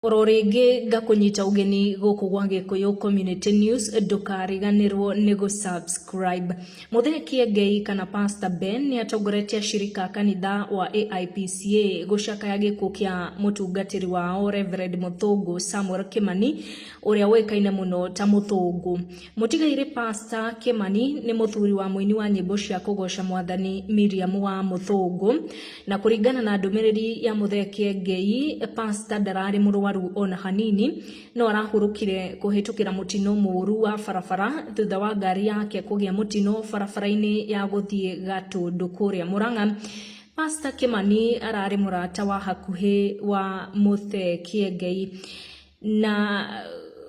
Ororege gakunyita ugeni guku gwa Gikuyu Community News ndukariganirwo ni subscribe. Mutheki Engei kana Pastor Ben ni atongoretie shirika kanitha wa AIPCA gucakaya gikuo kia mutungatiri wao Reverend Muthũngũ Samuel Kimani uria wekaine muno ta Muthũngũ. Mutigaire Pastor Kimani ni muthuri wa muini wa nyimbo cia kugoca Mwathani Miriam wa Muthũngũ, na kuringana na ndumiriri ya Mutheki Engei, Pastor ndarari mũrwaru ona hanini no arahurukire kuhitukira mutino muru wa farafara thutha wa ngari yake kugia mutino farafara-ini ya guthie Gatundu kuria Murang'a. Pastor Kimani arari murata wa hakuhi wa Mutheki Engei, na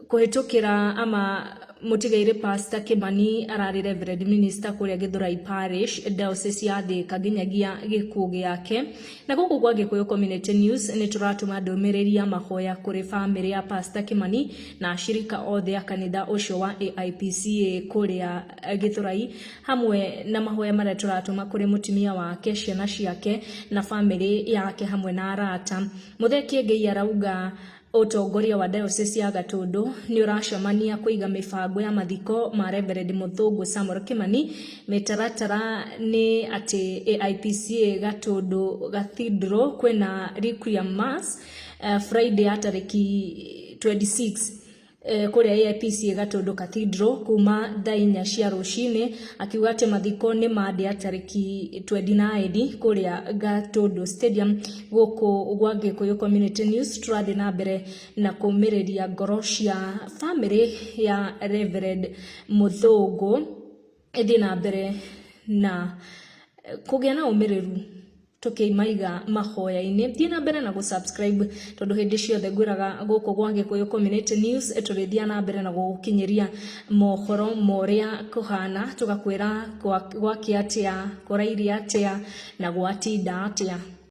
kuhitukira ama mutigaire Pastor Kimani arari Reverend Minister kuria Githurai Parish Diocese ya Thika nginyagia gikuo giake. Na guku gwa Gikuyu Community News ni turatuma ndumiriri ya mahoya kuri family ya Pastor Kimani na ashirika othe ya kanitha ucio wa AIPCA kuria Githurai, hamwe na mahoya maria turatuma kuri mutumia wake, ciana ciake na family yake hamwe na arata. Mutheki Engei arauga utongoria wa Diocese ya Gatundu ni uracemania kuiga mibango ya mathiko ma Reverend Muthũngũ Samuel Kimani. Mitaratara ni ati AIPCA Gatundu Cathedral kwena Requiem Mass Friday ya tariki 26 kuria AIPCA Gatundu Cathedral kuma thaa 4 cia rucini, akiuga ati mathiko ni mande ya tariki 29 kuria Gatundu Stadium. Guku gwa Gikuyu Community News turathi na mbere na kumiriria ngoro cia family ya Reverend Muthũngũ ithi na mbere na kugia na umiriru tukimaiga mahoya-ini. Thie na mbere na subscribe tondu hindi ciothe ngwiraga guku gwa Gikuyu Community News turithia na mbere na gukinyiria mohoro moria kuhana, tugakwira gwakia atia, kurairia atia na gwatinda atia.